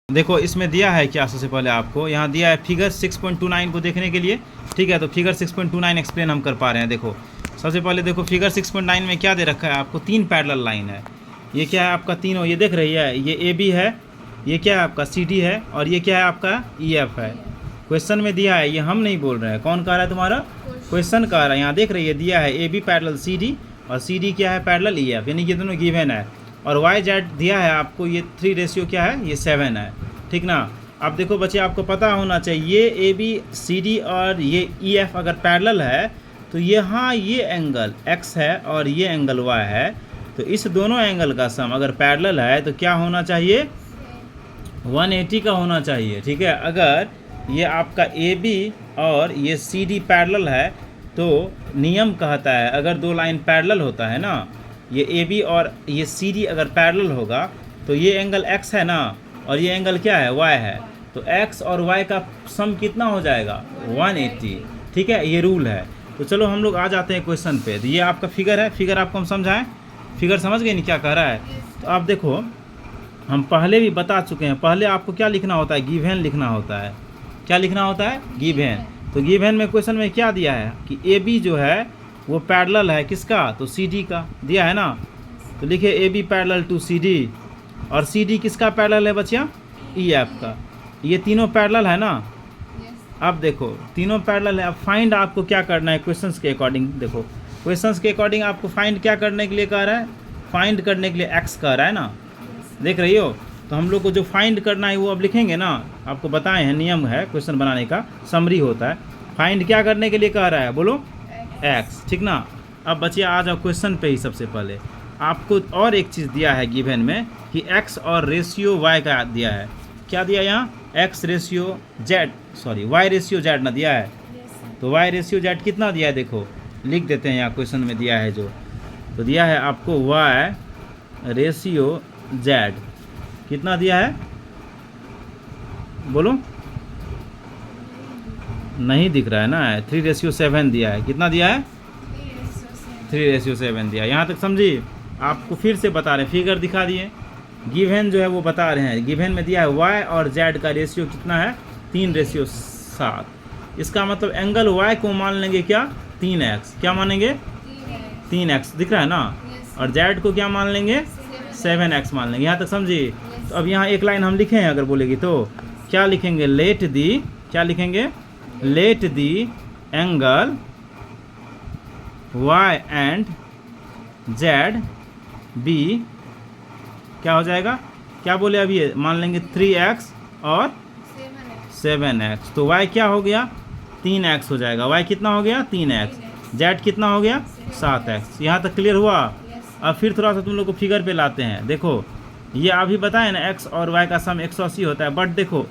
देखो इसमें दिया है क्या, सबसे पहले आपको यहाँ दिया है फिगर 6.29 को देखने के लिए, ठीक है। तो फिगर 6.29 एक्सप्लेन हम कर पा रहे हैं। देखो सबसे पहले देखो फिगर 6.9 में क्या दे रखा है आपको, 3 पैरेलल लाइन है। ये क्या है आपका, तीनों ये देख रही है, ये ए बी है, ये क्या है आपका सी डी है, और ये क्या है आपका ई एफ है। क्वेश्चन में दिया है, ये हम नहीं बोल रहे हैं, कौन कह रहा है तुम्हारा, क्वेश्चन कह रहा है। यहाँ देख रही है दिया है A B parallel C D और सी डी क्या है पैरेलल ई एफ, यानी कि दोनों गिवन है। और वाई जेड दिया है आपको, ये 3 रेशियो क्या है, ये 7 है, ठीक ना। अब देखो बच्चे आपको पता होना चाहिए, ये ए बी सी डी और ये ई एफ अगर पैरेलल है तो यहाँ ये एंगल x है और ये एंगल y है, तो इस दोनों एंगल का सम अगर पैरेलल है तो क्या होना चाहिए, 180 का होना चाहिए, ठीक है। अगर ये आपका ए बी और ये सी डी पैरेलल है तो नियम कहता है, अगर दो लाइन पैरेलल होता है ना, ये ए बी और ये सी डी अगर पैरेलल होगा तो ये एंगल x है ना, और ये एंगल क्या है, y है, तो x और y का सम कितना हो जाएगा, 180, ठीक है। ये रूल है। तो चलो हम लोग आ जाते हैं क्वेश्चन पे। तो ये आपका फिगर है, फिगर आपको हम समझाएं, फिगर समझ गए नहीं क्या कह रहा है। तो आप देखो हम पहले भी बता चुके हैं, पहले आपको क्या लिखना होता है, गिवन लिखना होता है। क्या लिखना होता है, गिवन। तो गिवन में क्वेश्चन में क्या दिया है कि ए बी जो है वो पैरेलल है किसका, तो सी डी का दिया है ना। तो लिखे A B parallel to C D, और सी डी किसका पैरेलल है बच्चिया, ई एफ का। ये तीनों पैरेलल है ना। अब देखो तीनों पैरेलल है। अब फाइंड आपको क्या करना है क्वेश्चंस के अकॉर्डिंग। देखो क्वेश्चंस के अकॉर्डिंग आपको फाइंड क्या करने के लिए कह रहा है, फाइंड करने के लिए एक्स कह रहा है ना, देख रही हो। तो हम लोग को जो फाइंड करना है वो अब लिखेंगे ना, आपको बताए हैं नियम है क्वेश्चन बनाने का, समरी होता है। फाइंड क्या करने के लिए कह रहा है, बोलो एक्स, ठीक ना। अब बच्चे आ जाओ क्वेश्चन पे ही। सबसे पहले आपको और एक चीज़ दिया है गिवन में कि x और रेशियो y का दिया है। क्या दिया यहाँ, x ratio z, sorry y ratio z ना दिया है। तो y रेशियो z कितना दिया है, देखो लिख देते हैं यहाँ क्वेश्चन में दिया है जो। तो दिया है आपको y रेशियो z कितना दिया है, बोलो, नहीं दिख रहा है ना, 3:7 दिया है। कितना दिया है, 3:7 दिया है। यहाँ तक समझिए। आपको फिर से बता रहे हैं, फिगर दिखा दिए, गिवन जो है वो बता रहे हैं। गिवन में दिया है y और z का रेशियो कितना है, 3:7। इसका मतलब एंगल y को मान लेंगे क्या, 3x, क्या मानेंगे, 3x दिख रहा है ना, और z को क्या मान लेंगे, 7x मान लेंगे। यहाँ तक समझिए। तो अब यहाँ एक लाइन हम लिखे हैं, अगर बोलेगी तो क्या लिखेंगे, लेट दी, क्या लिखेंगे, let the angle y and z be, क्या हो जाएगा, क्या बोले अभी, मान लेंगे 3x और 7x। तो y क्या हो गया, 3x हो जाएगा। y कितना हो गया, 3x। z कितना हो गया, 7x। यहाँ तक क्लियर हुआ। अब फिर थोड़ा सा तुम लोग को फिगर पे लाते हैं। देखो ये अभी बताए ना, x और y का सम 180 होता है। बट देखो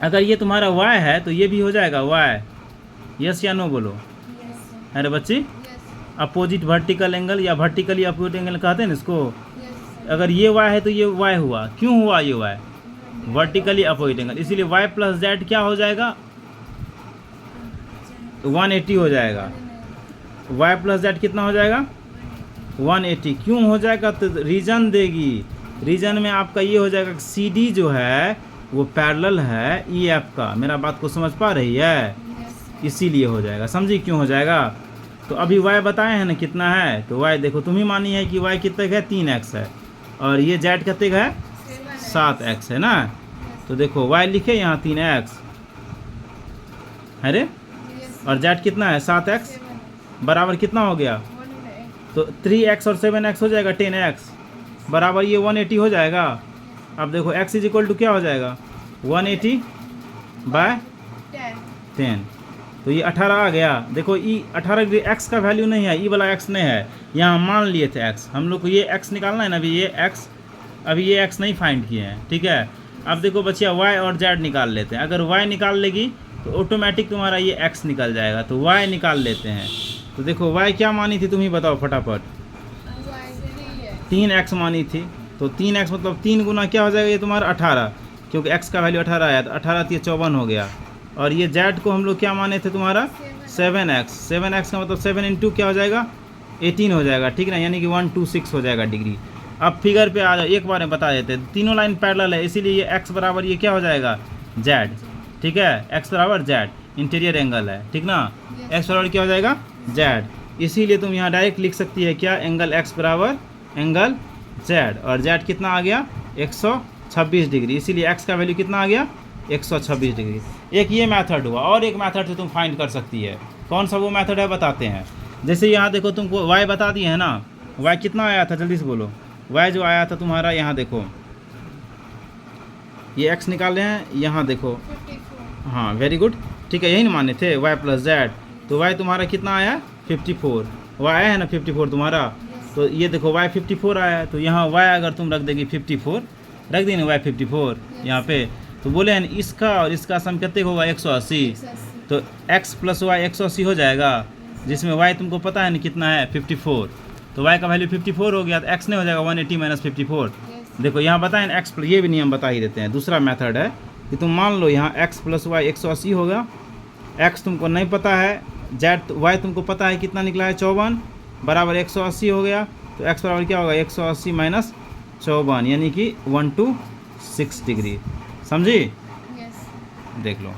अगर ये तुम्हारा y है तो ये भी हो जाएगा y, यस या नो बोलो। अरे बच्ची, अपोजिट वर्टिकल एंगल या वर्टिकली अपोजिट एंगल कहते हैं ना इसको। अगर ये y है तो ये y हुआ, क्यों हुआ ये y, वर्टिकली अपोजिट एंगल, इसीलिए y प्लस जेड क्या हो जाएगा, 180 हो जाएगा। y प्लस जेड कितना हो जाएगा, 180। क्यों हो जाएगा, तो रीजन देगी। रीजन में आपका ये हो जाएगा कि सी डी जो है वो पैरेलल है ई एफ का। मेरा बात को समझ पा रही है, इसीलिए हो जाएगा। समझी क्यों हो जाएगा। तो अभी y बताए हैं ना कितना है, तो y देखो तुम ही मानी है कि y कितने है, 3x है, और ये z कितने है, 7x है ना। तो देखो y लिखे यहाँ 3x, अरे, और z कितना है, 7x, बराबर कितना हो गया, तो 3x और 7x हो जाएगा 10x, बराबर ये 180 हो जाएगा। अब देखो x इज इक्वल टू क्या हो जाएगा, 180 बाय 10, तो ये 18 आ गया। देखो ई 18 डिग्री x का वैल्यू नहीं है, ई वाला x नहीं है, यहाँ मान लिए थे x। हम लोग को ये x निकालना है ना, अभी ये x, अभी ये x नहीं फाइंड किए हैं, ठीक है। अब देखो बच्चिया y और z निकाल लेते हैं। अगर y निकाल लेगी तो ऑटोमेटिक तुम्हारा ये x निकल जाएगा। तो y निकाल लेते हैं। तो देखो y क्या मानी थी, तुम ही बताओ फटाफट, 3x मानी थी। तो 3x मतलब 3 गुना क्या हो जाएगा, ये तुम्हारा 18, क्योंकि x का वैल्यू 18 आया, तो 18 तो 54 हो गया। और ये z को हम लोग क्या माने थे तुम्हारा, 7x। 7x का मतलब 7 × क्या हो जाएगा, 18 हो जाएगा, ठीक ना, यानी कि 126 हो जाएगा डिग्री। अब फिगर पे आ जाओ, एक बार में बता देते हैं। तीनों लाइन पैरेलल है, इसीलिए ये एक्स बराबर ये क्या हो जाएगा, जेड। ठीक है, एक्स बराबर जेड, इंटीरियर एंगल है, ठीक ना। एक्स बराबर क्या हो जाएगा, जेड। इसीलिए तुम यहाँ डायरेक्ट लिख सकती है क्या, एंगल एक्स बराबर एंगल जेड, और जेड कितना आ गया 126 डिग्री। इसीलिए एक्स का वैल्यू कितना आ गया 126 डिग्री। एक ये मेथड हुआ, और एक मेथड से तुम फाइंड कर सकती है। कौन सा वो मेथड है बताते हैं। जैसे यहाँ देखो तुमको वाई बता दिए है ना, वाई कितना आया था जल्दी से बोलो। वाई जो आया था तुम्हारा, यहाँ देखो ये एक्स निकाले हैं, यहाँ देखो 54। हाँ वेरी गुड, ठीक है, यही ना माने थे वाई प्लस जेड। तो वाई तुम्हारा कितना आया 54, वाई आया है ना 54 तुम्हारा। तो ये देखो वाई 54 आया है, तो यहाँ वाई अगर तुम रख देगी 54, रख दी ना वाई 54 यहाँ पे, तो बोले हैं इसका और इसका सम कितने होगा 180। तो x प्लस वाई 180 हो जाएगा, जिसमें y तुमको पता है ना कितना है 54। तो y का वैल्यू 54 हो गया, तो x नहीं हो जाएगा 180 माइनस 54। देखो यहाँ बताएं ना x, ये भी नियम बता ही देते हैं। दूसरा मेथड है कि तुम मान लो यहाँ x प्लस वाई 180 होगा, x तुमको नहीं पता है, z y तुमको पता है कितना निकला है 54 बराबर 180 हो गया। तो x बराबर क्या होगा 180 माइनस 54, यानी कि 126 डिग्री। समझी, यस। देख लो।